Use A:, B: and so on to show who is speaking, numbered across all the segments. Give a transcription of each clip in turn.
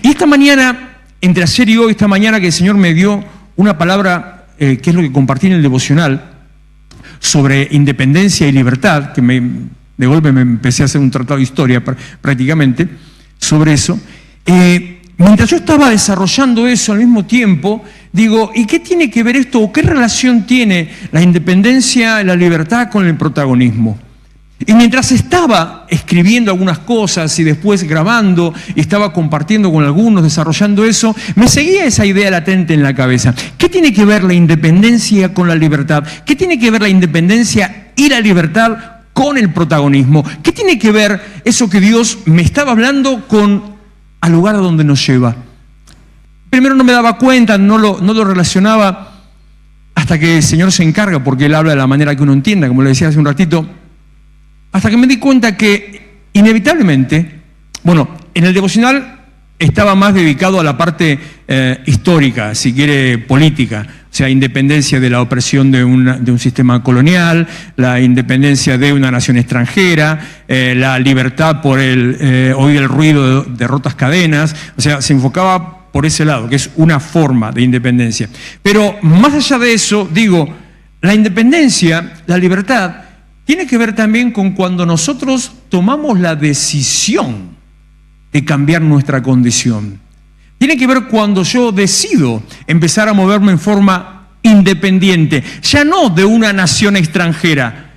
A: Y esta mañana, entre ayer y hoy, esta mañana que el Señor me dio una palabra, que es lo que compartí en el devocional, sobre independencia y libertad, que de golpe me empecé a hacer un tratado de historia prácticamente, sobre eso. Mientras yo estaba desarrollando eso al mismo tiempo, digo, ¿y qué tiene que ver esto o qué relación tiene la independencia y la libertad con el protagonismo? Y mientras estaba escribiendo algunas cosas y después grabando y estaba compartiendo con algunos, desarrollando eso, me seguía esa idea latente en la cabeza. ¿Qué tiene que ver la independencia con la libertad? ¿Qué tiene que ver la independencia y la libertad con el protagonismo? ¿Qué tiene que ver eso que Dios me estaba hablando con al lugar a donde nos lleva? Primero no me daba cuenta, no lo relacionaba hasta que el Señor se encarga, porque Él habla de la manera que uno entienda, como le decía hace un ratito, hasta que me di cuenta que inevitablemente, bueno, en el devocional estaba más dedicado a la parte histórica, si quiere política, o sea, independencia de la opresión de un sistema colonial, la independencia de una nación extranjera, la libertad por oír el ruido de rotas cadenas, o sea, se enfocaba por ese lado, que es una forma de independencia. Pero más allá de eso, digo, la independencia, la libertad, tiene que ver también con cuando nosotros tomamos la decisión de cambiar nuestra condición. Tiene que ver cuando yo decido empezar a moverme en forma independiente, ya no de una nación extranjera,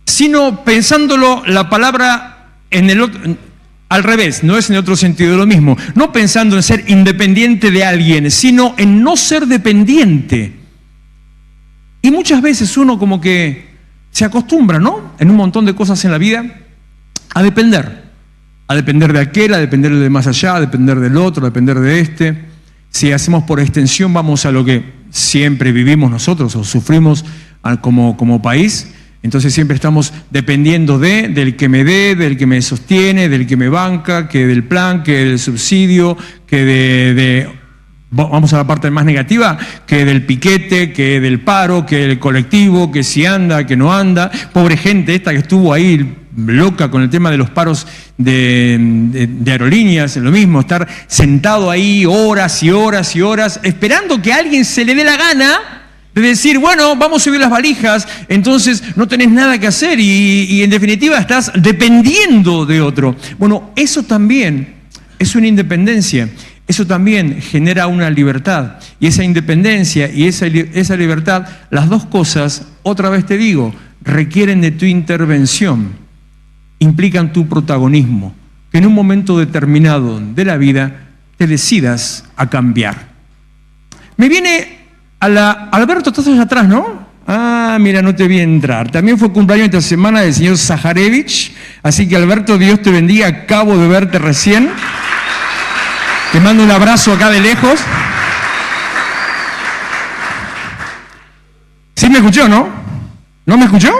A: sino pensándolo la palabra al revés, no es en otro sentido lo mismo, no pensando en ser independiente de alguien, sino en no ser dependiente. Y muchas veces uno como que se acostumbra, ¿no?, en un montón de cosas en la vida, a depender de aquel, a depender de más allá, a depender del otro, a depender de este. Si hacemos por extensión, vamos a lo que siempre vivimos nosotros o sufrimos como país, entonces siempre estamos dependiendo del que me dé, del que me sostiene, del que me banca, que del plan, que del subsidio, que vamos a la parte más negativa, que del piquete, que del paro, que del colectivo, que si anda, que no anda. Pobre gente esta que estuvo ahí loca con el tema de los paros de aerolíneas, lo mismo, estar sentado ahí horas y horas y horas, esperando que a alguien se le dé la gana de decir, bueno, vamos a subir las valijas, entonces no tenés nada que hacer y en definitiva estás dependiendo de otro. Bueno, eso también es una independencia. Eso también genera una libertad. Y esa independencia y esa libertad, las dos cosas, otra vez te digo, requieren de tu intervención, implican tu protagonismo, que en un momento determinado de la vida te decidas a cambiar. Me viene Alberto, estás allá atrás, ¿no? Ah, mira, no te vi entrar. También fue cumpleaños esta semana del señor Zaharevich, así que Alberto, Dios te bendiga, acabo de verte recién. Te mando un abrazo acá de lejos. ¿Sí me escuchó, no? ¿No me escuchó?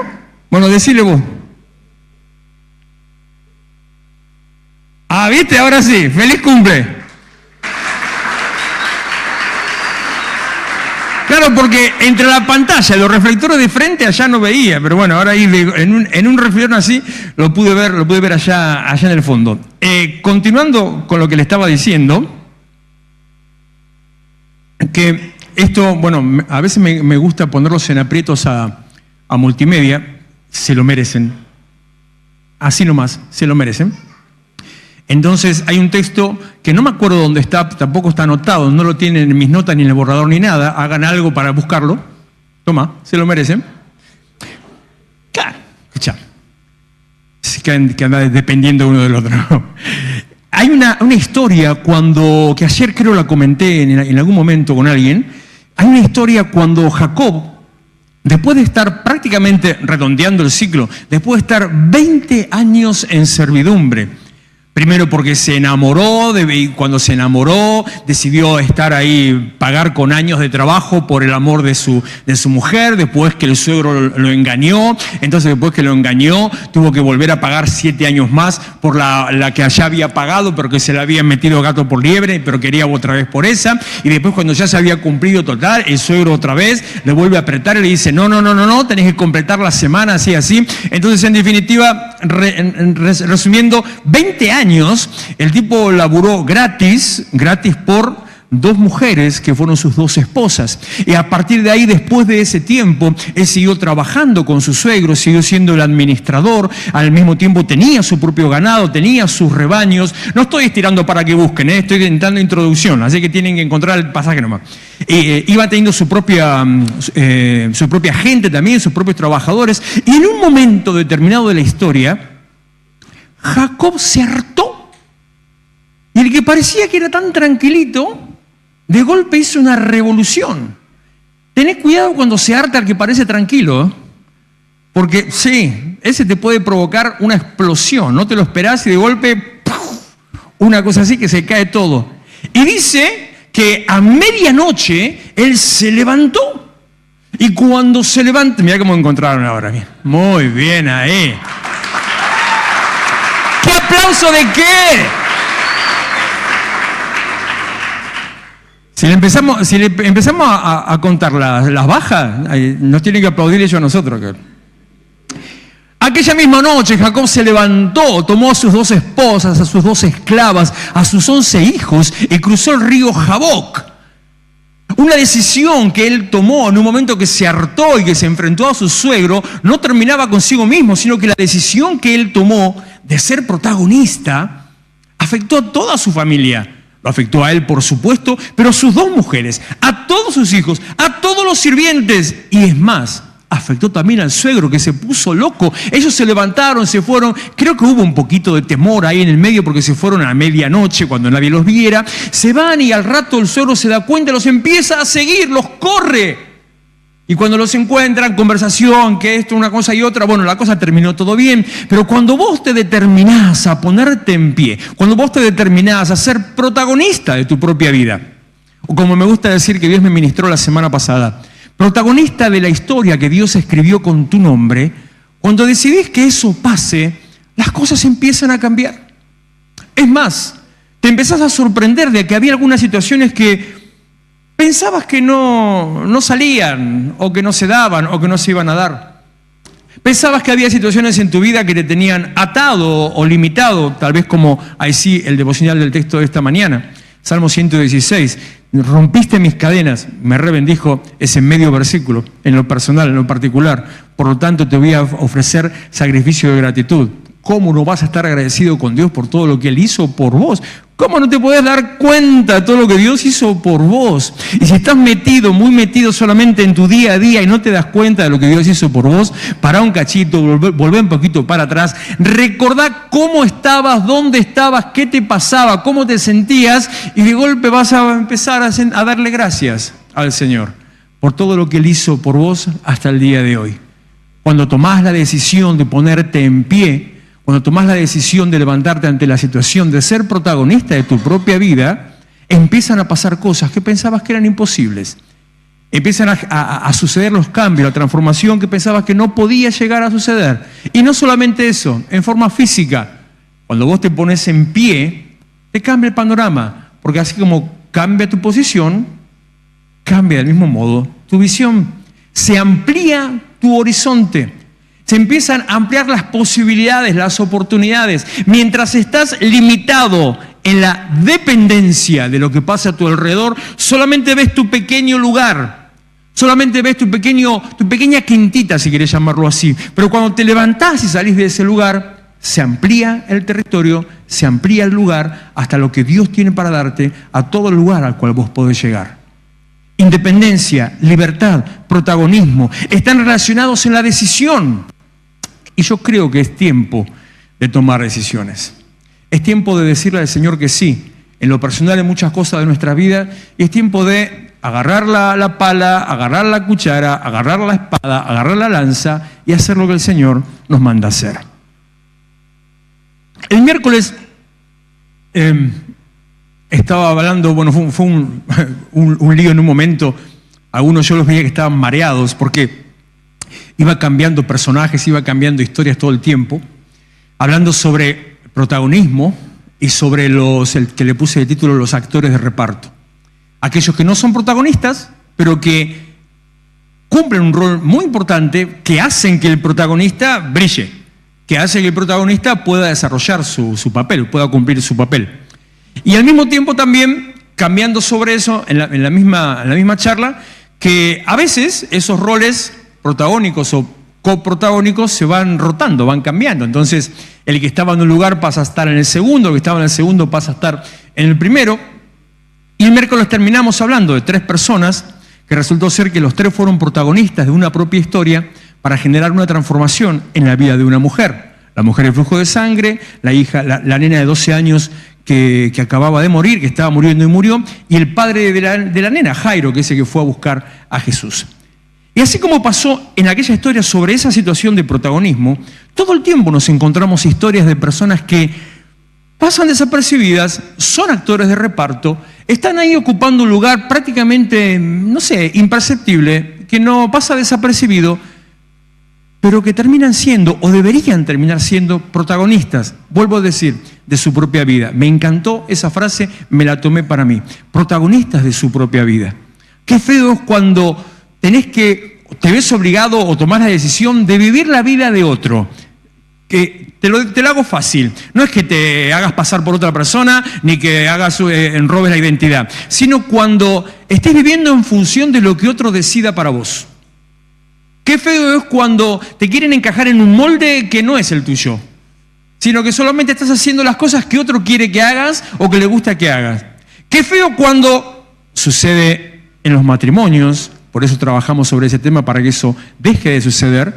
A: Bueno, decile vos. Ah, ¿viste? Ahora sí. ¡Feliz cumple! Claro, porque entre la pantalla y los reflectores de frente allá no veía, pero bueno, ahora ahí en un reflector así lo pude ver allá en el fondo. Continuando con lo que le estaba diciendo, que esto, bueno, a veces me gusta ponerlos en aprietos a multimedia, se lo merecen, así nomás, se lo merecen. Entonces hay un texto que no me acuerdo dónde está, tampoco está anotado, no lo tienen en mis notas ni en el borrador ni nada, hagan algo para buscarlo, toma, se lo merecen. Claro, escucha, que anda dependiendo uno del otro. Hay una historia que ayer creo la comenté en algún momento con alguien, hay una historia cuando Jacob, después de estar prácticamente redondeando el ciclo, después de estar 20 años en servidumbre, primero porque se enamoró, y cuando se enamoró decidió estar ahí, pagar con años de trabajo por el amor de su mujer, después que el suegro lo engañó, entonces después que lo engañó tuvo que volver a pagar 7 años más por la que allá había pagado, pero que se le había metido gato por liebre, pero quería otra vez por esa, y después cuando ya se había cumplido total, el suegro otra vez le vuelve a apretar y le dice, no, tenés que completar la semana, así. Entonces en definitiva, resumiendo, 20 años años, el tipo laburó gratis por 2 mujeres que fueron sus 2 esposas. Y a partir de ahí, después de ese tiempo, él siguió trabajando con su suegro, siguió siendo el administrador, al mismo tiempo tenía su propio ganado, tenía sus rebaños. No estoy estirando para que busquen, estoy dando introducción, así que tienen que encontrar el pasaje nomás. Iba teniendo su propia gente también, sus propios trabajadores, y en un momento determinado de la historia, Jacob se hartó. Y el que parecía que era tan tranquilito, de golpe hizo una revolución. Tened cuidado cuando se harta al que parece tranquilo, porque sí, ese te puede provocar una explosión. No te lo esperás y de golpe, ¡puf!, una cosa así que se cae todo. Y dice que a medianoche él se levantó. Y cuando se levanta, mira cómo encontraron ahora. Bien. Muy bien ahí. ¿Qué aplauso de qué? Si le empezamos a contar las bajas, nos tienen que aplaudir ellos a nosotros. Aquella misma noche Jacob se levantó, tomó a sus 2 esposas, a sus 2 esclavas, a sus 11 hijos y cruzó el río Jaboc. Una decisión que él tomó en un momento que se hartó y que se enfrentó a su suegro, no terminaba consigo mismo, sino que la decisión que él tomó de ser protagonista afectó a toda su familia. Lo afectó a él, por supuesto, pero a sus 2 mujeres, a todos sus hijos, a todos los sirvientes. Y es más, afectó también al suegro, que se puso loco. Ellos se levantaron, se fueron. Creo que hubo un poquito de temor ahí en el medio porque se fueron a medianoche cuando nadie los viera. Se van y al rato el suegro se da cuenta, los empieza a seguir, los corre. Y cuando los encuentran, conversación, que esto, una cosa y otra, bueno, la cosa terminó todo bien. Pero cuando vos te determinás a ponerte en pie, cuando vos te determinás a ser protagonista de tu propia vida, o como me gusta decir que Dios me ministró la semana pasada, protagonista de la historia que Dios escribió con tu nombre, cuando decidís que eso pase, las cosas empiezan a cambiar. Es más, te empezás a sorprender de que había algunas situaciones que pensabas que no salían, o que no se daban, o que no se iban a dar. Pensabas que había situaciones en tu vida que te tenían atado o limitado, tal vez como ahí sí el devocional del texto de esta mañana. Salmo 116, rompiste mis cadenas, me rebendijo ese medio versículo, en lo personal, en lo particular. Por lo tanto, te voy a ofrecer sacrificio de gratitud. ¿Cómo no vas a estar agradecido con Dios por todo lo que Él hizo por vos? ¿Cómo no te podés dar cuenta de todo lo que Dios hizo por vos? Y si estás metido, muy metido solamente en tu día a día y no te das cuenta de lo que Dios hizo por vos, pará un cachito, volvé un poquito para atrás, recordá cómo estabas, dónde estabas, qué te pasaba, cómo te sentías, y de golpe vas a empezar a darle gracias al Señor por todo lo que Él hizo por vos hasta el día de hoy. Cuando tomás la decisión de ponerte en pie, cuando tomás la decisión de levantarte ante la situación de ser protagonista de tu propia vida, empiezan a pasar cosas que pensabas que eran imposibles. Empiezan a suceder los cambios, la transformación que pensabas que no podía llegar a suceder. Y no solamente eso, en forma física. Cuando vos te pones en pie, te cambia el panorama. Porque así como cambia tu posición, cambia del mismo modo tu visión. Se amplía tu horizonte. Se empiezan a ampliar las posibilidades, las oportunidades. Mientras estás limitado en la dependencia de lo que pasa a tu alrededor, solamente ves tu pequeño lugar, solamente ves tu pequeña quintita, si querés llamarlo así. Pero cuando te levantás y salís de ese lugar, se amplía el territorio, se amplía el lugar hasta lo que Dios tiene para darte, a todo el lugar al cual vos podés llegar. Independencia, libertad, protagonismo, están relacionados en la decisión. Y yo creo que es tiempo de tomar decisiones. Es tiempo de decirle al Señor que sí, en lo personal en muchas cosas de nuestra vida, y es tiempo de agarrar la pala, agarrar la cuchara, agarrar la espada, agarrar la lanza y hacer lo que el Señor nos manda hacer. El miércoles estaba hablando, bueno, fue un lío en un momento. Algunos yo los veía que estaban mareados porque iba cambiando personajes, iba cambiando historias todo el tiempo, hablando sobre protagonismo y sobre el que le puse de título los actores de reparto. Aquellos que no son protagonistas, pero que cumplen un rol muy importante, que hacen que el protagonista brille, que hace que el protagonista pueda desarrollar su papel, pueda cumplir su papel. Y al mismo tiempo también, cambiando sobre eso, en la misma charla, que a veces esos roles protagónicos o coprotagónicos se van rotando, van cambiando. Entonces, el que estaba en un lugar pasa a estar en el segundo, el que estaba en el segundo pasa a estar en el primero. Y el miércoles terminamos hablando de 3 personas que resultó ser que los 3 fueron protagonistas de una propia historia para generar una transformación en la vida de una mujer. La mujer del flujo de sangre, la nena de 12 años que acababa de morir, que estaba muriendo y murió, y el padre de la nena, Jairo, que es el que fue a buscar a Jesús. Y así como pasó en aquella historia sobre esa situación de protagonismo, todo el tiempo nos encontramos historias de personas que pasan desapercibidas, son actores de reparto, están ahí ocupando un lugar prácticamente, no sé, imperceptible, que no pasa desapercibido, pero que terminan siendo, o deberían terminar siendo, protagonistas, vuelvo a decir, de su propia vida. Me encantó esa frase, me la tomé para mí. Protagonistas de su propia vida. Qué feo es cuando te ves obligado o tomás la decisión de vivir la vida de otro. Que te lo hago fácil. No es que te hagas pasar por otra persona, ni que robes la identidad, sino cuando estés viviendo en función de lo que otro decida para vos. Qué feo es cuando te quieren encajar en un molde que no es el tuyo, sino que solamente estás haciendo las cosas que otro quiere que hagas o que le gusta que hagas. Qué feo cuando sucede en los matrimonios, por eso trabajamos sobre ese tema para que eso deje de suceder.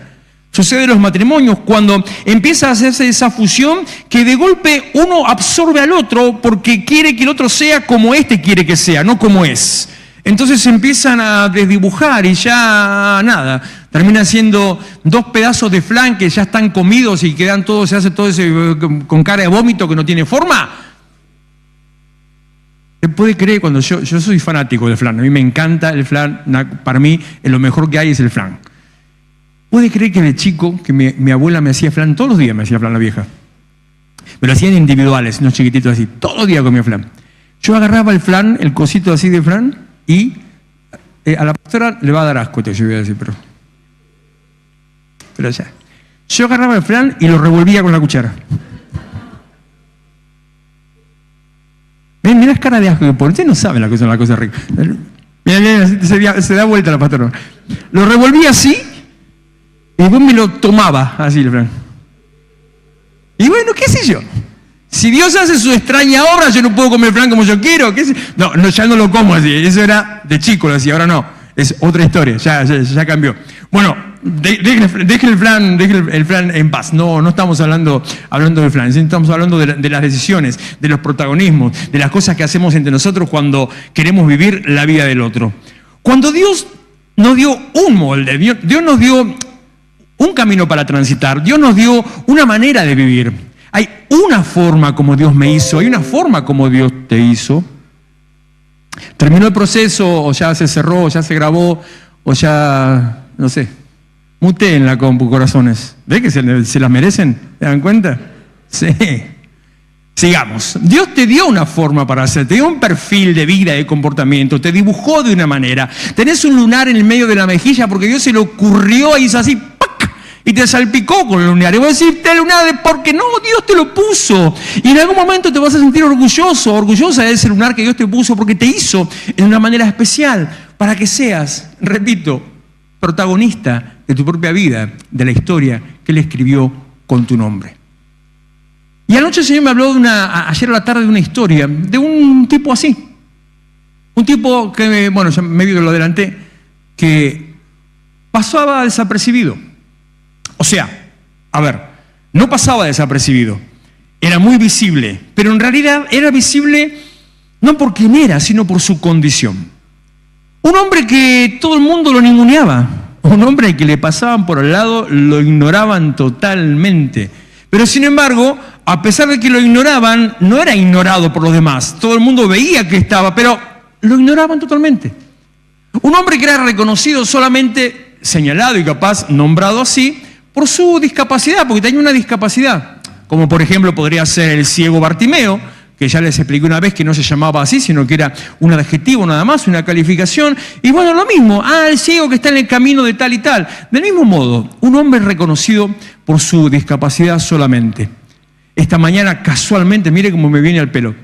A: Sucede en los matrimonios cuando empieza a hacerse esa fusión que de golpe uno absorbe al otro porque quiere que el otro sea como este quiere que sea, no como es. Entonces se empiezan a desdibujar y ya nada, terminan siendo 2 pedazos de flan que ya están comidos y quedan todos, se hace todo ese con cara de vómito que no tiene forma. ¿Se puede creer cuando yo soy fanático del flan? A mí me encanta el flan, para mí lo mejor que hay es el flan. ¿Puede creer que de chico, que mi abuela me hacía flan, todos los días me hacía flan la vieja? Me lo hacían individuales, unos chiquititos así, todos los días comía flan. Yo agarraba el flan, el cosito así de flan, y a la pastora le va a dar asco, te voy a decir, pero ya. Yo agarraba el flan y lo revolvía con la cuchara. Mirá las caras de asco que pone. Ustedes no saben las cosas ricas. Mirá, se da vuelta la pastora. Lo revolvía así y después me lo tomaba así el flan. Y bueno, qué sé yo. Si Dios hace su extraña obra, yo no puedo comer flan como yo quiero. No, ya no lo como así. Eso era de chico, lo decía, ahora no. Es otra historia, ya cambió. Bueno, deje el flan en paz. No estamos hablando del flan, estamos hablando de las decisiones, de los protagonismos, de las cosas que hacemos entre nosotros cuando queremos vivir la vida del otro. Cuando Dios nos dio un molde, Dios nos dio un camino para transitar, Dios nos dio una manera de vivir. Hay una forma como Dios me hizo, hay una forma como Dios te hizo. Terminó el proceso, o ya se cerró, o ya se grabó, o ya, no sé, muté en la compu, corazones. ¿Ves que se las merecen? ¿Se dan cuenta? Sí. Sigamos. Dios te dio una forma para hacer, te dio un perfil de vida, de comportamiento, te dibujó de una manera. Tenés un lunar en el medio de la mejilla porque Dios se le ocurrió y hizo así, ¡pac! Y te salpicó con el lunar. Y voy a decirte el lunar porque no, Dios te lo puso. Y en algún momento te vas a sentir orgullosa de ese lunar que Dios te puso porque te hizo en una manera especial para que seas, repito, protagonista de tu propia vida, de la historia que Él escribió con tu nombre. Y anoche el Señor me habló ayer a la tarde de una historia, de un tipo así. Un tipo que, bueno, ya medio lo adelanté, que pasaba desapercibido. O sea, a ver, no pasaba desapercibido, era muy visible, pero en realidad era visible no por quién era, sino por su condición. Un hombre que todo el mundo lo ninguneaba, un hombre que le pasaban por al lado, lo ignoraban totalmente. Pero sin embargo, a pesar de que lo ignoraban, no era ignorado por los demás. Todo el mundo veía que estaba, pero lo ignoraban totalmente. Un hombre que era reconocido solamente, señalado y capaz nombrado así, por su discapacidad, porque tenía una discapacidad. Como por ejemplo podría ser el ciego Bartimeo, que ya les expliqué una vez que no se llamaba así, sino que era un adjetivo nada más, una calificación. Y bueno, lo mismo, el ciego que está en el camino de tal y tal. Del mismo modo, un hombre reconocido por su discapacidad solamente. Esta mañana, casualmente, mire cómo me viene al pelo.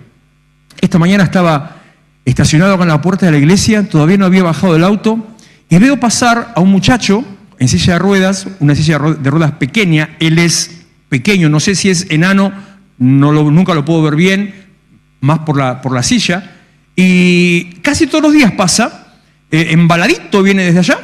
A: Esta mañana estaba estacionado con la puerta de la iglesia, todavía no había bajado del auto, y veo pasar a un muchacho en silla de ruedas, una silla de ruedas pequeña. Él es pequeño, no sé si es enano, nunca lo puedo ver bien, más por la silla, y casi todos los días pasa, embaladito viene desde allá,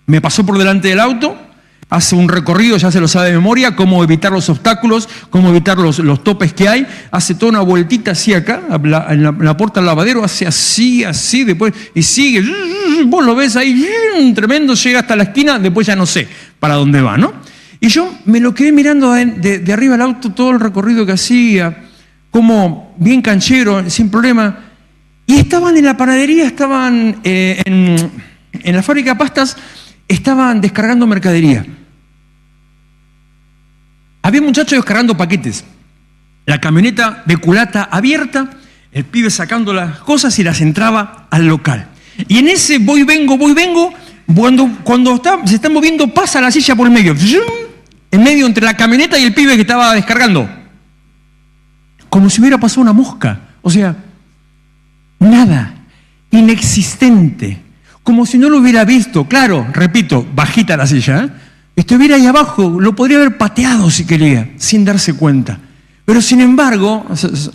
A: me pasó por delante del auto, hace un recorrido, ya se lo sabe de memoria, cómo evitar los obstáculos, cómo evitar los topes que hay, hace toda una vueltita así acá, en la puerta del lavadero, hace así, después, y sigue, vos lo ves ahí, tremendo, llega hasta la esquina, después ya no sé para dónde va, ¿no? Y yo me lo quedé mirando de arriba del auto, todo el recorrido que hacía, como bien canchero, sin problema, y estaban en la panadería, estaban en la fábrica de pastas, estaban descargando mercadería. Había muchachos descargando paquetes. La camioneta de culata abierta, el pibe sacando las cosas y las entraba al local. Y en ese voy, vengo, cuando se está moviendo, pasa la silla por el medio. En medio entre la camioneta y el pibe que estaba descargando. Como si hubiera pasado una mosca. O sea, nada, inexistente. Como si no lo hubiera visto. Claro, repito, bajita la silla, ¿eh? Estuviera ahí abajo, lo podría haber pateado si quería, sin darse cuenta. Pero sin embargo,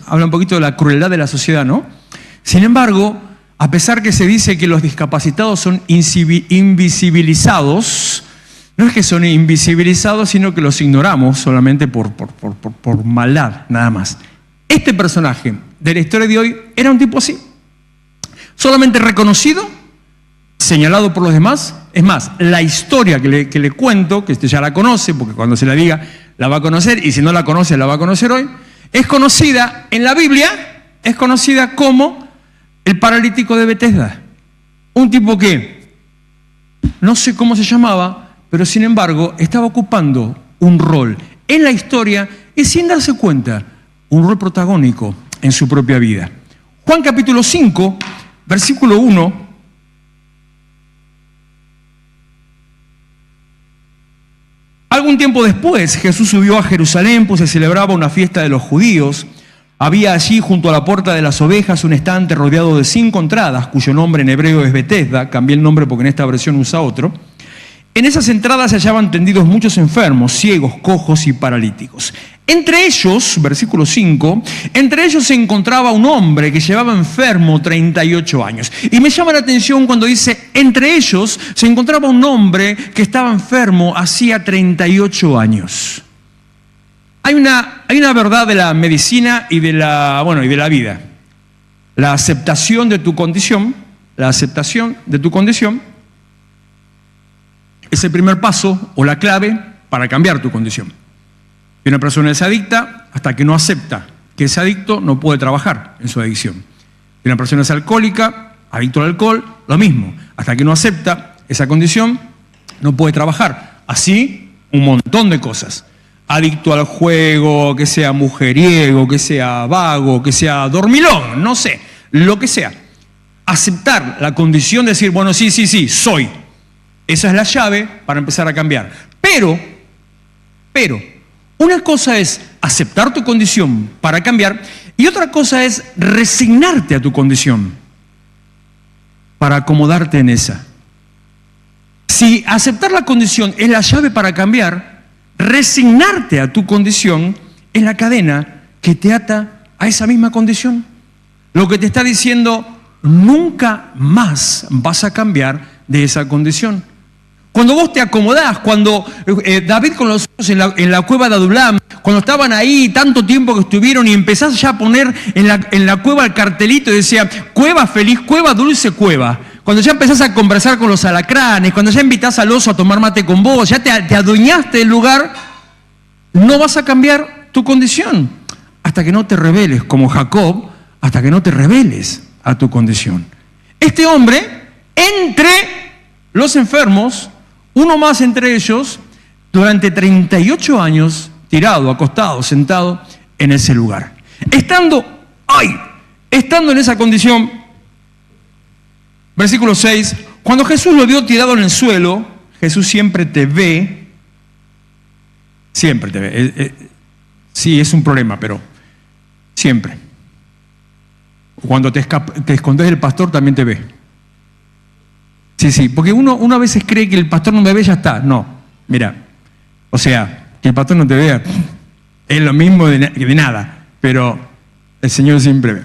A: habla un poquito de la crueldad de la sociedad, ¿no? Sin embargo, a pesar que se dice que los discapacitados son invisibilizados, no es que son invisibilizados, sino que los ignoramos solamente por maldad, nada más. Este personaje de la historia de hoy era un tipo así, solamente reconocido, señalado por los demás. Es más, la historia que le cuento, que usted ya la conoce, porque cuando se la diga la va a conocer, y si no la conoce la va a conocer hoy, es conocida en la Biblia, es conocida como el paralítico de Betesda. Un tipo que no sé cómo se llamaba, pero sin embargo estaba ocupando un rol en la historia y sin darse cuenta, un rol protagónico en su propia vida. Juan capítulo 5, versículo 1. Algún tiempo después, Jesús subió a Jerusalén, pues se celebraba una fiesta de los judíos. Había allí, junto a la puerta de las ovejas, un estante rodeado de 5 entradas, cuyo nombre en hebreo es Betesda. Cambié el nombre porque en esta versión usa otro. En esas entradas se hallaban tendidos muchos enfermos, ciegos, cojos y paralíticos. Entre ellos, versículo 5, entre ellos se encontraba un hombre que llevaba enfermo 38 años. Y me llama la atención cuando dice, entre ellos se encontraba un hombre que estaba enfermo hacía 38 años. Hay una verdad de la medicina y de la vida. La aceptación de tu condición, es el primer paso o la clave para cambiar tu condición. Si una persona es adicta, hasta que no acepta que es adicto, no puede trabajar en su adicción. Si una persona es alcohólica, adicto al alcohol, lo mismo. Hasta que no acepta esa condición, no puede trabajar. Así, un montón de cosas. Adicto al juego, que sea mujeriego, que sea vago, que sea dormilón, no sé, lo que sea. Aceptar la condición de decir, bueno, sí, soy. Esa es la llave para empezar a cambiar. Pero, una cosa es aceptar tu condición para cambiar y otra cosa es resignarte a tu condición para acomodarte en esa. Si aceptar la condición es la llave para cambiar, resignarte a tu condición es la cadena que te ata a esa misma condición. Lo que te está diciendo, nunca más vas a cambiar de esa condición. Cuando vos te acomodás, cuando David con los ojos en la cueva de Adulam, cuando estaban ahí tanto tiempo que estuvieron y empezás ya a poner en la cueva el cartelito y decía, cueva feliz, cueva dulce, cueva. Cuando ya empezás a conversar con los alacranes, cuando ya invitás al oso a tomar mate con vos, ya te adueñaste del lugar, no vas a cambiar tu condición hasta que no te rebeles, como Jacob, hasta que no te rebeles a tu condición. Este hombre, entre los enfermos, uno más entre ellos, durante 38 años, tirado, acostado, sentado en ese lugar. Estando en esa condición, versículo 6, cuando Jesús lo vio tirado en el suelo, Jesús siempre te ve. Sí, es un problema, pero siempre. Cuando te escondes del pastor, también te ve. Sí, porque uno a veces cree que el pastor no me ve, ya está. No, mira, o sea, que el pastor no te vea es lo mismo de nada, pero el Señor siempre ve.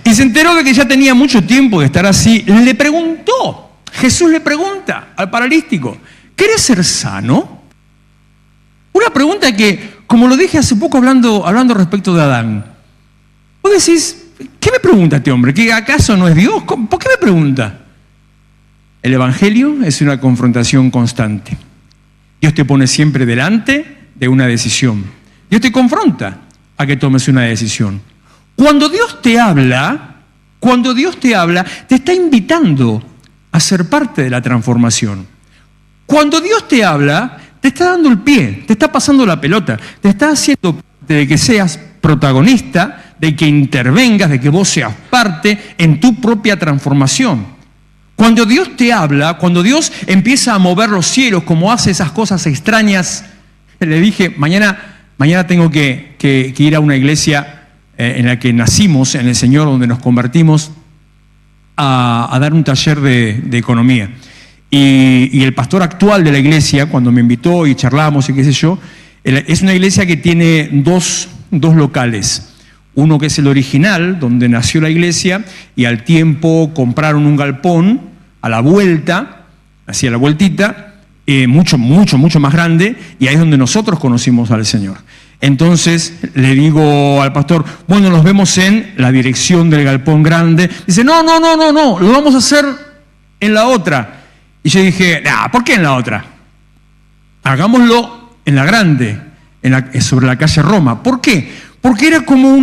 A: Y se enteró de que ya tenía mucho tiempo de estar así. Jesús le pregunta al paralítico, ¿querés ser sano? Una pregunta que, como lo dije hace poco hablando respecto de Adán, vos decís, ¿qué me pregunta este hombre? ¿Que acaso no es Dios? ¿Por qué me pregunta? El Evangelio es una confrontación constante. Dios te pone siempre delante de una decisión. Dios te confronta a que tomes una decisión. Cuando Dios te habla, te está invitando a ser parte de la transformación. Cuando Dios te habla, te está dando el pie, te está pasando la pelota, te está haciendo de que seas protagonista, de que intervengas, de que vos seas parte en tu propia transformación. Cuando Dios te habla, cuando Dios empieza a mover los cielos, como hace esas cosas extrañas, le dije, mañana tengo que ir a una iglesia en la que nacimos, en el Señor, donde nos convertimos, a dar un taller de economía. Y el pastor actual de la iglesia, cuando me invitó y charlamos y qué sé yo, es una iglesia que tiene dos locales. Uno que es el original, donde nació la iglesia, y al tiempo compraron un galpón a la vuelta, hacia la vueltita, mucho más grande, y ahí es donde nosotros conocimos al Señor. Entonces le digo al pastor, bueno, nos vemos en la dirección del galpón grande. Dice, no, lo vamos a hacer en la otra. Y yo dije, ¿por qué en la otra? Hagámoslo en la grande, sobre la calle Roma. ¿Por qué? Porque era como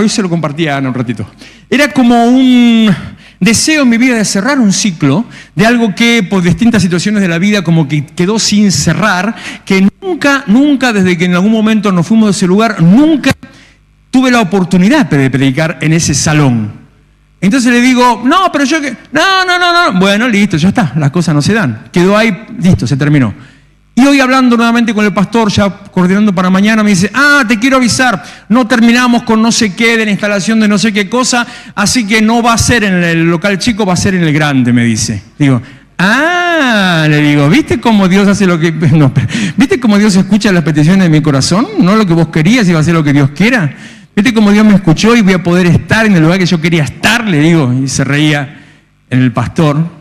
A: yo se lo compartía Ana un ratito, era como un deseo en mi vida de cerrar un ciclo de algo que por distintas situaciones de la vida como que quedó sin cerrar, que nunca desde que en algún momento nos fuimos de ese lugar, nunca tuve la oportunidad de predicar en ese salón. Entonces le digo, no, bueno, listo, ya está, las cosas no se dan, quedó ahí, listo, se terminó. Y hoy hablando nuevamente con el pastor, ya coordinando para mañana, me dice, te quiero avisar, no terminamos con no sé qué de la instalación de no sé qué cosa, así que no va a ser en el local chico, va a ser en el grande, me dice. Digo, le digo, ¿viste cómo Dios hace lo que... No, ¿viste cómo Dios escucha las peticiones de mi corazón? No lo que vos querías, iba a ser lo que Dios quiera. ¿Viste cómo Dios me escuchó y voy a poder estar en el lugar que yo quería estar? Le digo, y se reía en el pastor.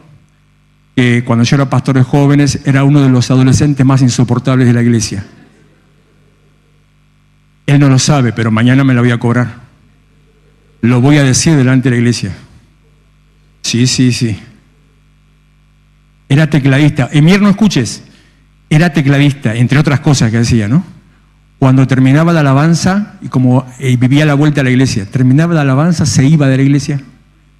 A: Que cuando yo era pastor de jóvenes era uno de los adolescentes más insoportables de la iglesia. Él no lo sabe, pero mañana me lo voy a cobrar. Lo voy a decir delante de la iglesia. Sí. Era tecladista. Emir, no escuches. Era tecladista, entre otras cosas que decía, ¿no? Cuando terminaba la alabanza, y vivía a la vuelta a la iglesia, terminaba la alabanza, se iba de la iglesia.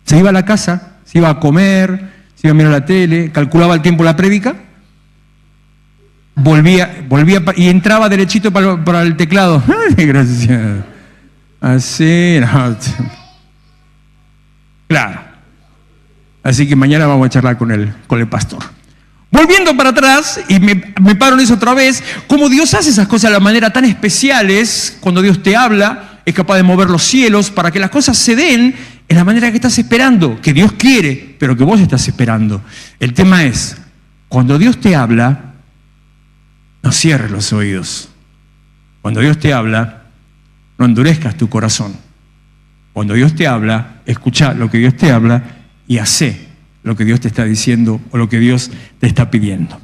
A: Se iba a la casa, se iba a comer, se iba a mirar la tele, calculaba el tiempo de la prédica, volvía y entraba derechito para el teclado. ¡Ay, gracias! Así, no. Claro. Así que mañana vamos a charlar con el pastor. Volviendo para atrás, y me paro en eso otra vez, como Dios hace esas cosas de la manera tan especiales, cuando Dios te habla, es capaz de mover los cielos para que las cosas se den en la manera que estás esperando, que Dios quiere, pero que vos estás esperando. El tema es, cuando Dios te habla, no cierres los oídos. Cuando Dios te habla, no endurezcas tu corazón. Cuando Dios te habla, escucha lo que Dios te habla y hacé lo que Dios te está diciendo o lo que Dios te está pidiendo.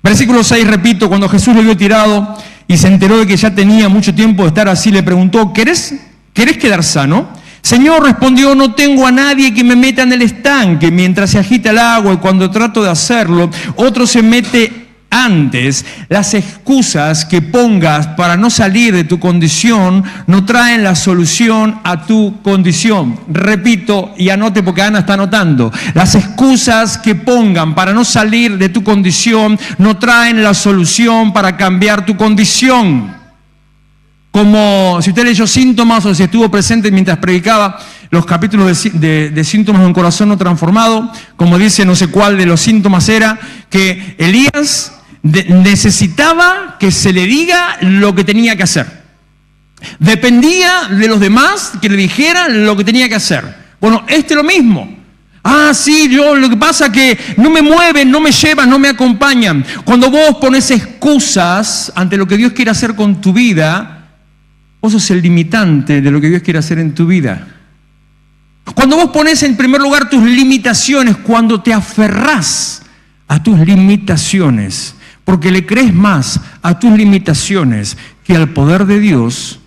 A: Versículo 6, repito, cuando Jesús lo vio tirado y se enteró de que ya tenía mucho tiempo de estar así, le preguntó, ¿querés quedar sano? Señor, respondió, no tengo a nadie que me meta en el estanque mientras se agita el agua, y cuando trato de hacerlo, otro se mete antes. Las excusas que pongas para no salir de tu condición no traen la solución a tu condición. Repito y anote porque Ana está anotando. Las excusas que pongan para no salir de tu condición no traen la solución para cambiar tu condición. como si usted leyó Síntomas o si estuvo presente mientras predicaba los capítulos de Síntomas de un corazón no transformado, como dice no sé cuál de los síntomas era, que Elías necesitaba que se le diga lo que tenía que hacer. Dependía de los demás que le dijeran lo que tenía que hacer. Bueno, este es lo mismo. Ah, sí, yo lo que pasa es que no me mueven, no me llevan, no me acompañan. Cuando vos pones excusas ante lo que Dios quiere hacer con tu vida, vos sos el limitante de lo que Dios quiere hacer en tu vida. Cuando vos pones en primer lugar tus limitaciones, cuando te aferrás a tus limitaciones, porque le crees más a tus limitaciones que al poder de Dios,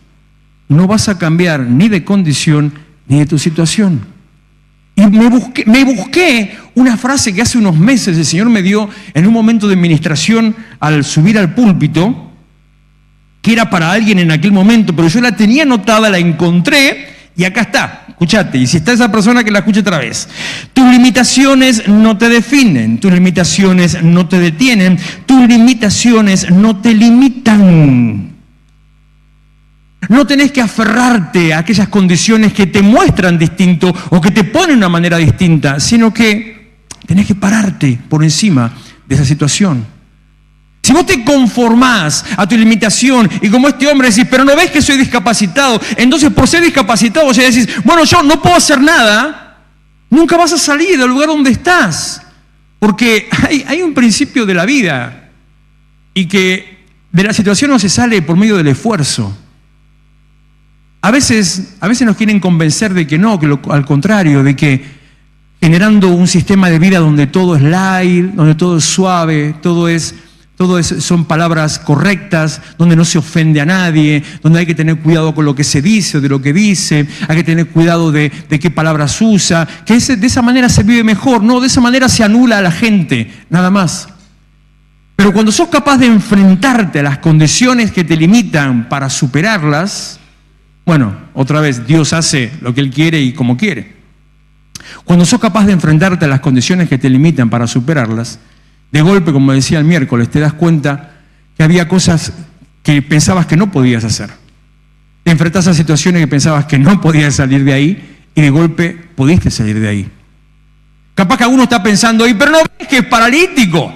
A: no vas a cambiar ni de condición ni de tu situación. Y me busqué una frase que hace unos meses el Señor me dio en un momento de ministración al subir al púlpito, que era para alguien en aquel momento, pero yo la tenía anotada, la encontré y acá está. Escuchate, y si está esa persona que la escuche otra vez. Tus limitaciones no te definen, tus limitaciones no te detienen, tus limitaciones no te limitan. No tenés que aferrarte a aquellas condiciones que te muestran distinto o que te ponen de una manera distinta, sino que tenés que pararte por encima de esa situación. Si vos te conformás a tu limitación y como este hombre decís, pero no ves que soy discapacitado, entonces por ser discapacitado ya decís, bueno, yo no puedo hacer nada, nunca vas a salir del lugar donde estás. Porque hay un principio de la vida y que de la situación no se sale por medio del esfuerzo. A veces nos quieren convencer de que no, que al contrario, de que generando un sistema de vida donde todo es light, donde todo es suave, son palabras correctas, donde no se ofende a nadie, donde hay que tener cuidado con lo que se dice o de lo que dice, hay que tener cuidado de qué palabras usa, que de esa manera se vive mejor, no, de esa manera se anula a la gente, nada más. Pero cuando sos capaz de enfrentarte a las condiciones que te limitan para superarlas, bueno, otra vez, Dios hace lo que Él quiere y como quiere. Cuando sos capaz de enfrentarte a las condiciones que te limitan para superarlas, de golpe, como decía el miércoles, te das cuenta que había cosas que pensabas que no podías hacer. Te enfrentás a situaciones que pensabas que no podías salir de ahí y de golpe pudiste salir de ahí. Capaz que alguno está pensando, pero no ves que es paralítico.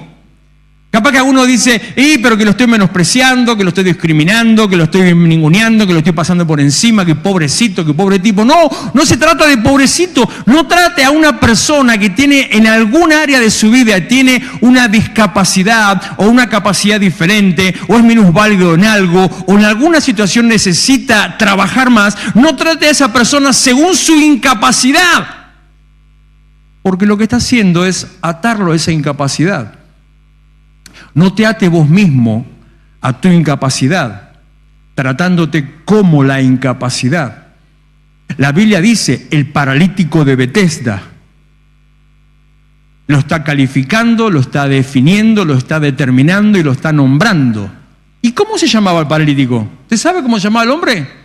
A: Capaz que alguno dice, pero que lo estoy menospreciando, que lo estoy discriminando, que lo estoy ninguneando, que lo estoy pasando por encima, que pobrecito, que pobre tipo. No se trata de pobrecito. No trate a una persona que tiene en algún área de su vida, tiene una discapacidad o una capacidad diferente, o es minusválido en algo, o en alguna situación necesita trabajar más. No trate a esa persona según su incapacidad. Porque lo que está haciendo es atarlo a esa incapacidad. No te ate vos mismo a tu incapacidad, tratándote como la incapacidad. La Biblia dice, el paralítico de Betesda. Lo está calificando, lo está definiendo, lo está determinando y lo está nombrando. ¿Y cómo se llamaba el paralítico? ¿Usted sabe cómo se llamaba el hombre?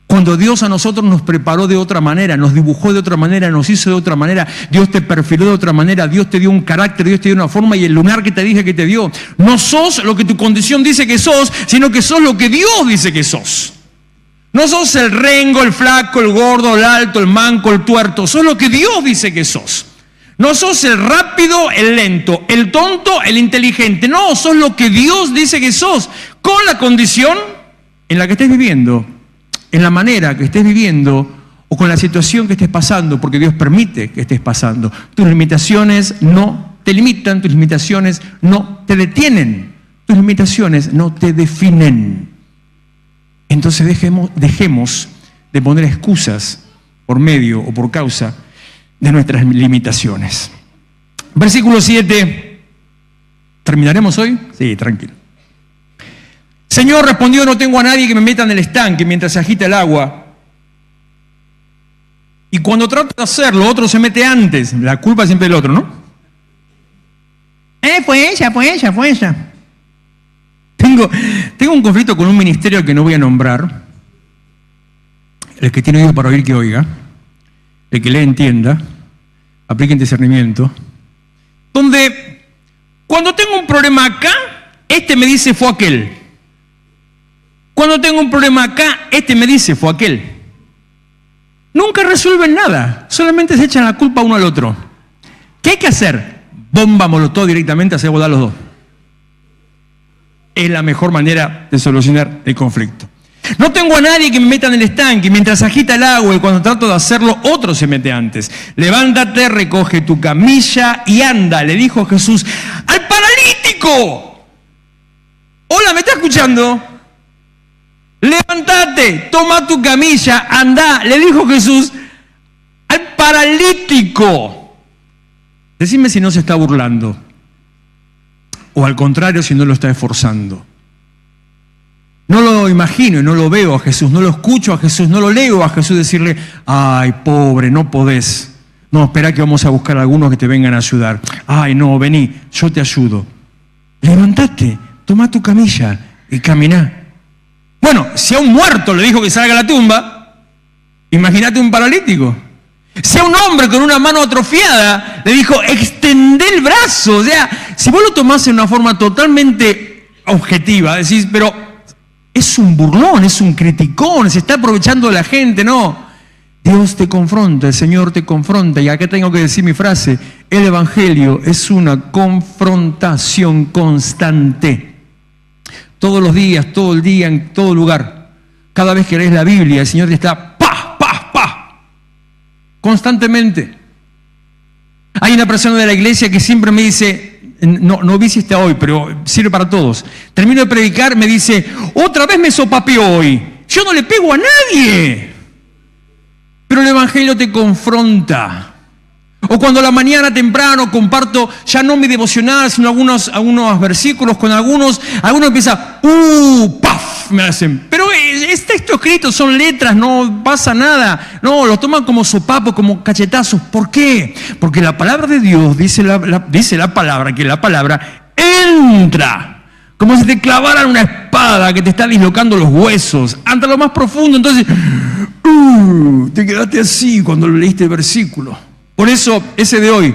A: Cuando Dios a nosotros nos preparó de otra manera, nos dibujó de otra manera, nos hizo de otra manera, Dios te perfiló de otra manera, Dios te dio un carácter, Dios te dio una forma y el lunar que te dije que te dio. No sos lo que tu condición dice que sos, sino que sos lo que Dios dice que sos. No sos el rengo, el flaco, el gordo, el alto, el manco, el tuerto, sos lo que Dios dice que sos. No sos el rápido, el lento, el tonto, el inteligente. No, sos lo que Dios dice que sos, con la condición en la que estés viviendo, en la manera que estés viviendo o con la situación que estés pasando, porque Dios permite que estés pasando. Tus limitaciones no te limitan, tus limitaciones no te detienen, tus limitaciones no te definen. Entonces dejemos de poner excusas por medio o por causa de nuestras limitaciones. Versículo 7. ¿Terminaremos hoy? Sí, tranquilo. Señor respondió, no tengo a nadie que me meta en el estanque mientras se agita el agua. Y cuando trato de hacerlo, otro se mete antes. La culpa es siempre del otro, ¿no? Fue ella. Tengo un conflicto con un ministerio que no voy a nombrar. El que tiene oído para oír, que oiga. El que le entienda. Apliquen discernimiento. Donde, cuando tengo un problema acá, me dice fue aquel. Cuando tengo un problema acá, este me dice, fue aquel. Nunca resuelven nada, solamente se echan la culpa uno al otro. ¿Qué hay que hacer? Bomba molotov directamente, hacer volar los dos. Es la mejor manera de solucionar el conflicto. No tengo a nadie que me meta en el estanque mientras agita el agua y cuando trato de hacerlo, otro se mete antes. Levántate, recoge tu camilla y anda, le dijo Jesús al paralítico. Hola, ¿me está escuchando? Levántate, toma tu camilla, anda, le dijo Jesús al paralítico. Decime si no se está burlando. O al contrario, si no lo está esforzando. No lo imagino y no lo veo a Jesús, no lo escucho a Jesús, no lo leo a Jesús decirle, ay, pobre, no podés. No, espera que vamos a buscar a algunos que te vengan a ayudar. Ay, no, vení, yo te ayudo. Levántate, toma tu camilla y caminá. Bueno, si a un muerto le dijo que salga a la tumba, imagínate un paralítico. Si a un hombre con una mano atrofiada le dijo, extendé el brazo. O sea, si vos lo tomás en una forma totalmente objetiva, decís, pero es un burlón, es un criticón, se está aprovechando de la gente. No, Dios te confronta, el Señor te confronta. Y acá tengo que decir mi frase, el Evangelio es una confrontación constante. Todos los días, todo el día, en todo lugar. Cada vez que lees la Biblia, el Señor te está constantemente. Hay una persona de la iglesia que siempre me dice, no vi si está hoy, pero sirve para todos. Termino de predicar, me dice, otra vez me sopapeó hoy. Yo no le pego a nadie. Pero el Evangelio te confronta. O cuando a la mañana temprano comparto, ya no mi devocional, sino algunos versículos con algunos empiezan, ¡paf! Me hacen. Pero es texto escrito, son letras, no pasa nada. No, lo toman como sopapos, como cachetazos. ¿Por qué? Porque la palabra de Dios dice la palabra, que la palabra entra. Como si te clavaran una espada que te está dislocando los huesos, hasta lo más profundo. Entonces, te quedaste así cuando leíste el versículo. Por eso, ese de hoy,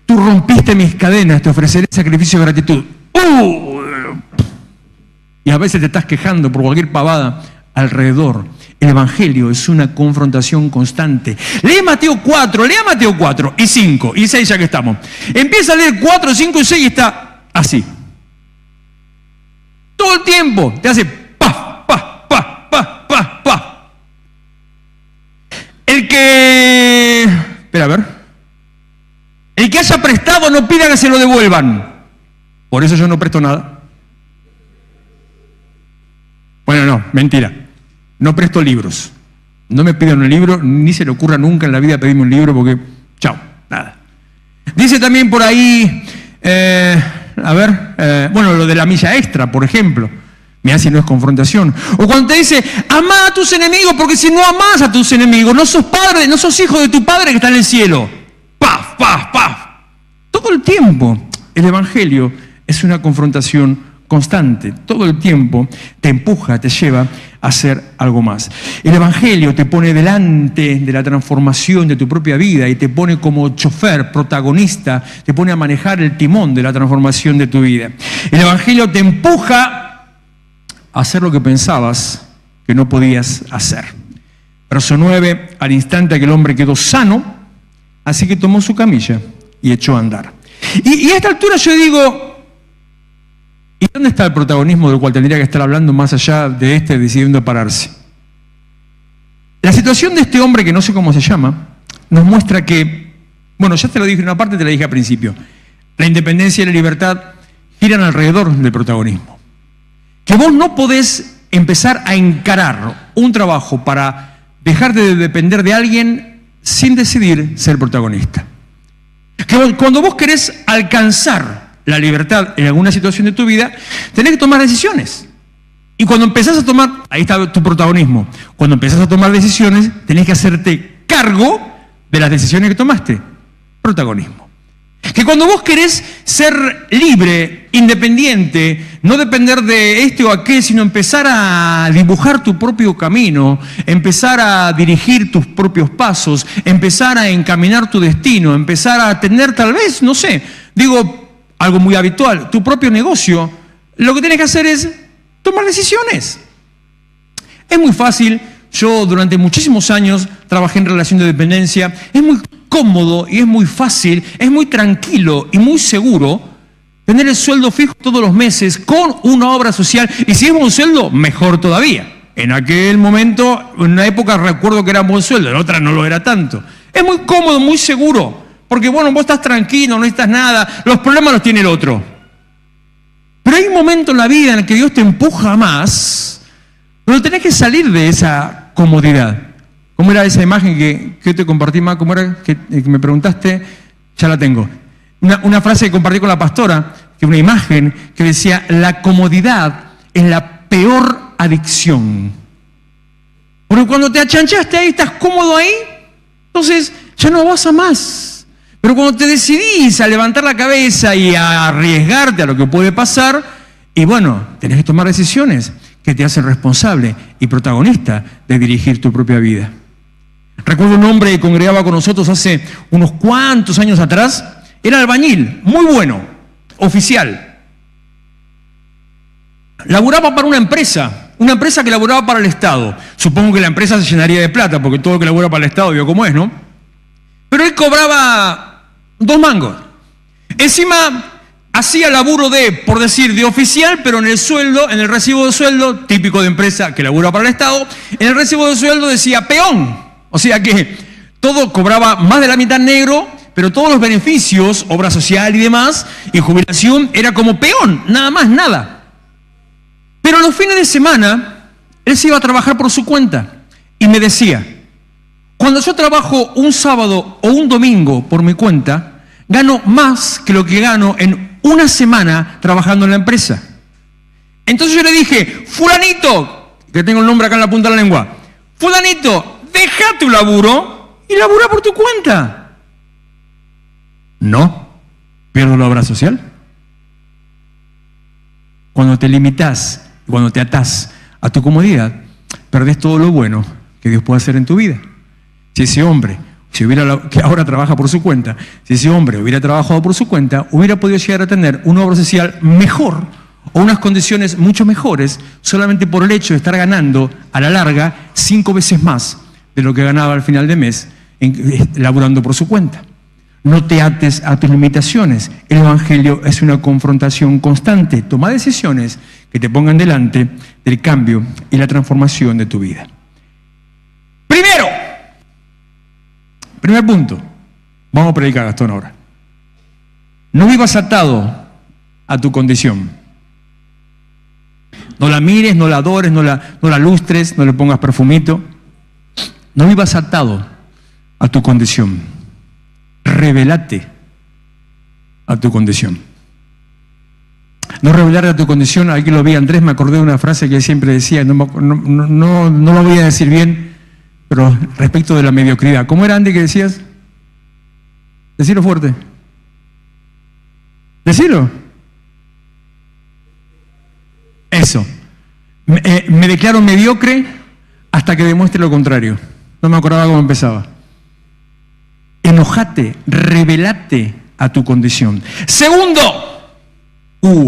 A: tú rompiste mis cadenas, te ofreceré sacrificio de gratitud. Y a veces te estás quejando por cualquier pavada alrededor. El Evangelio es una confrontación constante. Lee Mateo 4, lea Mateo 4 y 5 y 6 ya que estamos. Empieza a leer 4, 5 y 6 y está así. Todo el tiempo te hace pa, pa, pa, pa, pa, pa. Espera, a ver. El que haya prestado no pida que se lo devuelvan. Por eso yo no presto nada. Bueno, no, mentira. No presto libros. No me pidan un libro, ni se le ocurra nunca en la vida pedirme un libro porque, chao, nada. Dice también por ahí, bueno, lo de la milla extra, por ejemplo. Mirá si no es confrontación. O cuando te dice, amá a tus enemigos, porque si no amás a tus enemigos, no sos padre, no sos hijo de tu padre que está en el cielo. ¡Paf, paf, paf! Todo el tiempo el Evangelio es una confrontación constante. Todo el tiempo te empuja, te lleva a hacer algo más. El Evangelio te pone delante de la transformación de tu propia vida y te pone como chofer, protagonista, te pone a manejar el timón de la transformación de tu vida. El Evangelio te empuja a hacer lo que pensabas que no podías hacer. Verso 9, al instante aquel hombre quedó sano, así que tomó su camilla y echó a andar. Y a esta altura yo digo, ¿y dónde está el protagonismo del cual tendría que estar hablando más allá de este decidiendo pararse? La situación de este hombre, que no sé cómo se llama, nos muestra que, bueno, ya te lo dije en una parte, te la dije al principio, la independencia y la libertad giran alrededor del protagonismo. Que vos no podés empezar a encarar un trabajo para dejar de depender de alguien sin decidir ser protagonista. Que cuando vos querés alcanzar la libertad en alguna situación de tu vida, tenés que tomar decisiones. Y cuando empezás a tomar, ahí está tu protagonismo, cuando empezás a tomar decisiones, tenés que hacerte cargo de las decisiones que tomaste. Protagonismo. Que cuando vos querés ser libre, independiente, no depender de este o aquel, sino empezar a dibujar tu propio camino, empezar a dirigir tus propios pasos, empezar a encaminar tu destino, empezar a tener tal vez, no sé, digo algo muy habitual, tu propio negocio, lo que tienes que hacer es tomar decisiones. Es muy fácil, yo durante muchísimos años trabajé en relación de dependencia, es muy cómodo y es muy fácil, es muy tranquilo y muy seguro tener el sueldo fijo todos los meses con una obra social, y si es un sueldo, mejor todavía. En aquel momento, en una época recuerdo que era un buen sueldo, en otra no lo era tanto. Es muy cómodo, muy seguro, porque bueno, vos estás tranquilo, no necesitas nada, los problemas los tiene el otro. Pero hay un momento en la vida en el que Dios te empuja más, pero tenés que salir de esa comodidad. ¿Cómo era esa imagen que te compartí más? ¿Cómo era que me preguntaste? Ya la tengo. Una frase que compartí con la pastora, que una imagen que decía: la comodidad es la peor adicción. Porque cuando te achanchaste ahí, estás cómodo ahí, entonces ya no vas a más. Pero cuando te decidís a levantar la cabeza y a arriesgarte a lo que puede pasar, y bueno, tenés que tomar decisiones que te hacen responsable y protagonista de dirigir tu propia vida. Recuerdo un hombre que congregaba con nosotros hace unos cuantos años atrás. Era albañil, muy bueno, oficial. Laburaba para una empresa que laburaba para el Estado. Supongo que la empresa se llenaría de plata, porque todo lo que labura para el Estado vio cómo es, ¿no? Pero él cobraba 2 mangos. Encima hacía laburo por decir, de oficial, pero en el sueldo, en el recibo de sueldo, típico de empresa que labura para el Estado, en el recibo de sueldo decía peón. O sea que todo cobraba más de la mitad negro, pero todos los beneficios, obra social y demás, y jubilación, era como peón, nada más, nada. Pero los fines de semana, él se iba a trabajar por su cuenta y me decía: cuando yo trabajo un sábado o un domingo por mi cuenta, gano más que lo que gano en una semana trabajando en la empresa. Entonces yo le dije: fulanito, que tengo el nombre acá en la punta de la lengua, fulanito, deja tu laburo y labura por tu cuenta. No, pierdo la obra social. Cuando te limitas, cuando te atás a tu comodidad, perdés todo lo bueno que Dios puede hacer en tu vida. Si ese hombre, que ahora trabaja por su cuenta, si ese hombre hubiera trabajado por su cuenta, hubiera podido llegar a tener una obra social mejor o unas condiciones mucho mejores, solamente por el hecho de estar ganando a la larga 5 veces más de lo que ganaba al final de mes laburando por su cuenta. No te ates a tus limitaciones. El Evangelio es una confrontación constante. Toma decisiones que te pongan delante del cambio y la transformación de tu vida. Primer punto. Vamos a predicar, Gastón, ahora. No vivas atado a tu condición. No la mires, no la adores, no la lustres, no le pongas perfumito. No vivas atado a tu condición. Revelate a tu condición. No revelar a tu condición, aquí lo vi Andrés, me acordé de una frase que siempre decía, no lo voy a decir bien, pero respecto de la mediocridad. ¿Cómo era, Andy, que decías? Decilo fuerte. Decilo. Eso. Me declaro mediocre hasta que demuestre lo contrario. No me acordaba cómo empezaba. Enojate, revelate a tu condición. Segundo,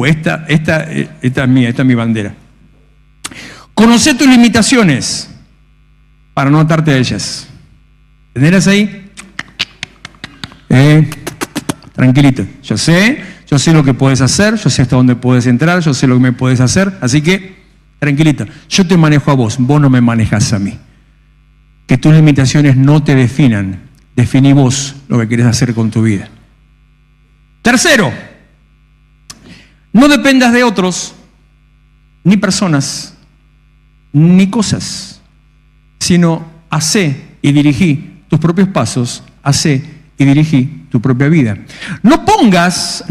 A: esta es mía, esta es mi bandera. Conoce tus limitaciones para no atarte a ellas. ¿Tenerlas ahí? Tranquilito. Yo sé lo que puedes hacer, yo sé hasta dónde puedes entrar, yo sé lo que me puedes hacer, así que tranquilito. Yo te manejo a vos no me manejas a mí. Que tus limitaciones no te definan. Definí vos lo que querés hacer con tu vida. Tercero, no dependas de otros, ni personas, ni cosas, sino hacé y dirigí tus propios pasos, hacé y dirigí tu propia vida. No pongas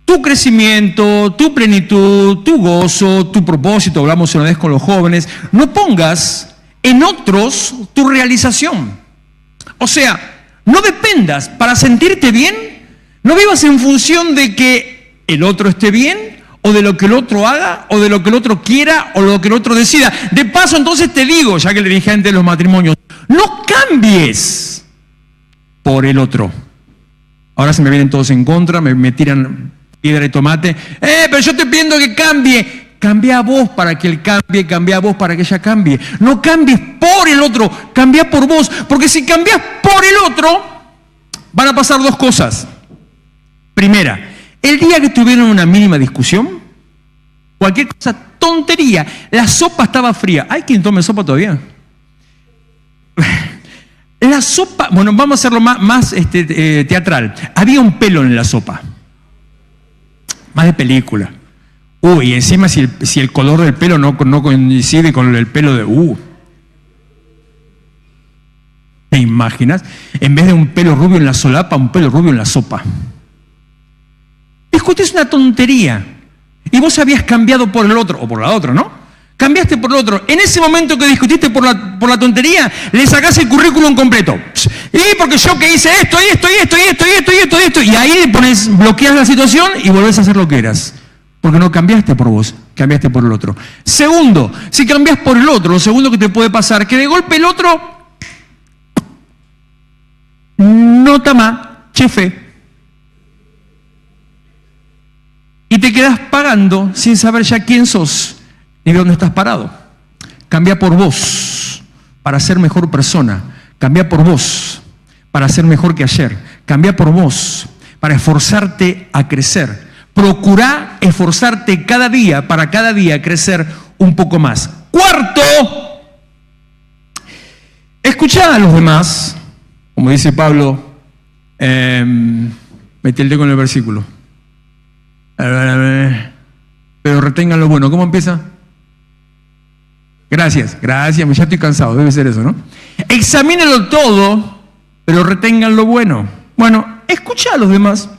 A: tu crecimiento, tu plenitud, tu gozo, tu propósito, hablamos una vez con los jóvenes, no pongas en otros tu realización. O sea, no dependas para sentirte bien, no vivas en función de que el otro esté bien, o de lo que el otro haga, o de lo que el otro quiera, o lo que el otro decida. De paso, entonces te digo, ya que le dije antes de los matrimonios, no cambies por el otro. Ahora se me vienen todos en contra, me tiran piedra y tomate. Pero yo te pido que cambie. Cambia vos para que él cambie, cambia vos para que ella cambie. No cambies por el otro, cambia por vos. Porque si cambias por el otro, van a pasar dos cosas. Primera, el día que tuvieron una mínima discusión, cualquier cosa, tontería, la sopa estaba fría. ¿Hay quien tome sopa todavía? La sopa, bueno, vamos a hacerlo más teatral. Había un pelo en la sopa. Más de película. Y encima si el color del pelo no coincide con el pelo de... ¿Te imaginas? En vez de un pelo rubio en la solapa, un pelo rubio en la sopa. Discutís una tontería. Y vos habías cambiado por el otro, o por la otra, ¿no? Cambiaste por el otro. En ese momento que discutiste por la tontería, le sacás el currículum completo. Y porque yo que hice esto, y esto, y esto, y esto, y esto, y esto, y esto. Y ahí bloqueas la situación y volvés a hacer lo que eras. Porque no cambiaste por vos, cambiaste por el otro. Segundo, si cambias por el otro, lo segundo que te puede pasar, que de golpe el otro no tama, chefe. Y te quedas pagando sin saber ya quién sos ni de dónde estás parado. Cambia por vos para ser mejor persona. Cambia por vos para ser mejor que ayer. Cambia por vos para esforzarte a crecer. Procurá esforzarte cada día para cada día crecer un poco más. Cuarto, escuchá a los demás. Como dice Pablo, metí el dedo en el versículo. Pero retengan lo bueno. ¿Cómo empieza? Gracias, ya estoy cansado, debe ser eso, ¿no? Examínenlo todo, pero retengan lo bueno. Bueno, escucha a los demás,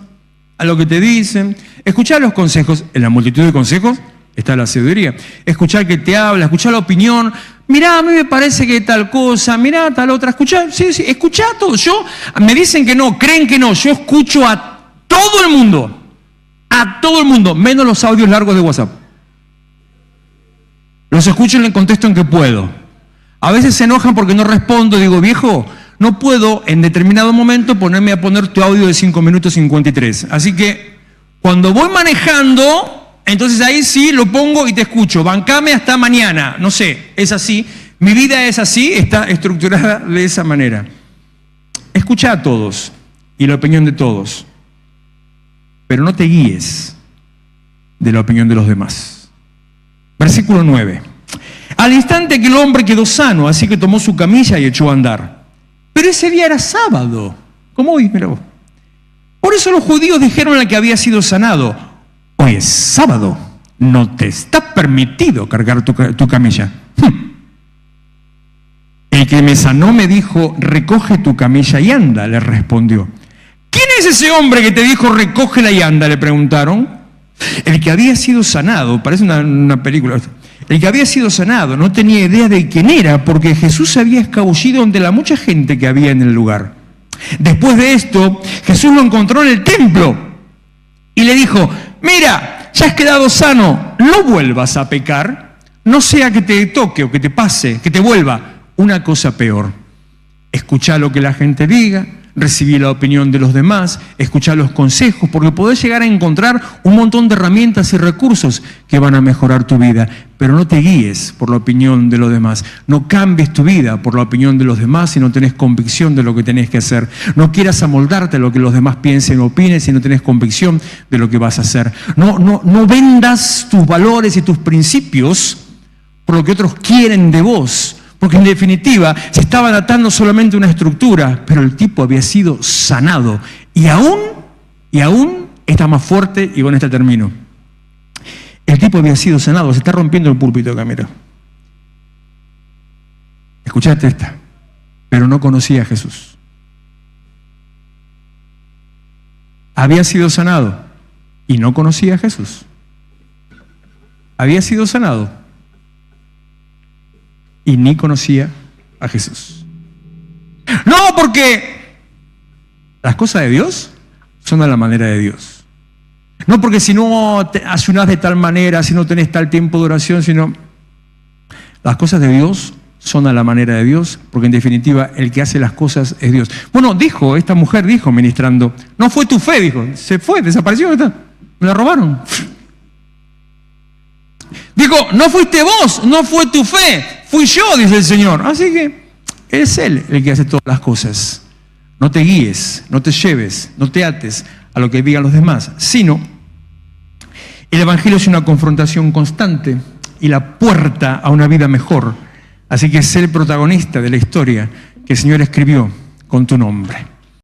A: a lo que te dicen, escucha los consejos. En la multitud de consejos está la sabiduría. Escuchar que te habla, escuchar la opinión. Mirá, a mí me parece que tal cosa, mirá, tal otra. Escuchá, sí, escuchá todo. Me dicen que no, creen que no. Yo escucho a todo el mundo. A todo el mundo, menos los audios largos de WhatsApp. Los escucho en el contexto en que puedo. A veces se enojan porque no respondo. Digo, viejo, no puedo en determinado momento ponerme a poner tu audio de 5 minutos 53. Así que cuando voy manejando, entonces ahí sí lo pongo y te escucho. Bancame hasta mañana. No sé, es así. Mi vida es así, está estructurada de esa manera. Escucha a todos y la opinión de todos. Pero no te guíes de la opinión de los demás. Versículo 9. Al instante que el hombre quedó sano, así que tomó su camilla y echó a andar. Pero ese día era sábado, como hoy, mira vos. Por eso los judíos dijeron al que había sido sanado: hoy es sábado, no te está permitido cargar tu camilla. El que me sanó me dijo: recoge tu camilla y anda, le respondió. ¿Quién es ese hombre que te dijo recógela y anda?, le preguntaron. El que había sido sanado, parece una película, el que había sido sanado no tenía idea de quién era, porque Jesús se había escabullido entre la mucha gente que había en el lugar. Después de esto, Jesús lo encontró en el templo y le dijo: mira, ya has quedado sano, no vuelvas a pecar, no sea que te toque o que te pase, que te vuelva una cosa peor. Escuchá lo que la gente diga, recibí la opinión de los demás, escuchar los consejos, porque podés llegar a encontrar un montón de herramientas y recursos que van a mejorar tu vida, pero no te guíes por la opinión de los demás. No cambies tu vida por la opinión de los demás si no tenés convicción de lo que tenés que hacer. No quieras amoldarte a lo que los demás piensen o opinen si no tenés convicción de lo que vas a hacer. No vendas tus valores y tus principios por lo que otros quieren de vos. Porque en definitiva se estaban atando solamente una estructura, pero el tipo había sido sanado. Y aún está más fuerte, y con este termino. El tipo había sido sanado, se está rompiendo el púlpito acá, mira. Escuchaste esta, pero no conocía a Jesús. Había sido sanado y no conocía a Jesús. Había sido sanado y ni conocía a Jesús. No, porque las cosas de Dios son a la manera de Dios. No porque si no ayunás de tal manera, si no tenés tal tiempo de oración, sino las cosas de Dios son a la manera de Dios, porque en definitiva el que hace las cosas es Dios. Bueno, esta mujer dijo ministrando, no fue tu fe, dijo, se fue, desapareció, me la robaron. Dijo, no fuiste vos, no fue tu fe, fui yo, dice el Señor. Así que es Él el que hace todas las cosas. No te guíes, no te lleves, no te ates a lo que digan los demás, sino el Evangelio es una confrontación constante y la puerta a una vida mejor. Así que sé el protagonista de la historia que el Señor escribió con tu nombre.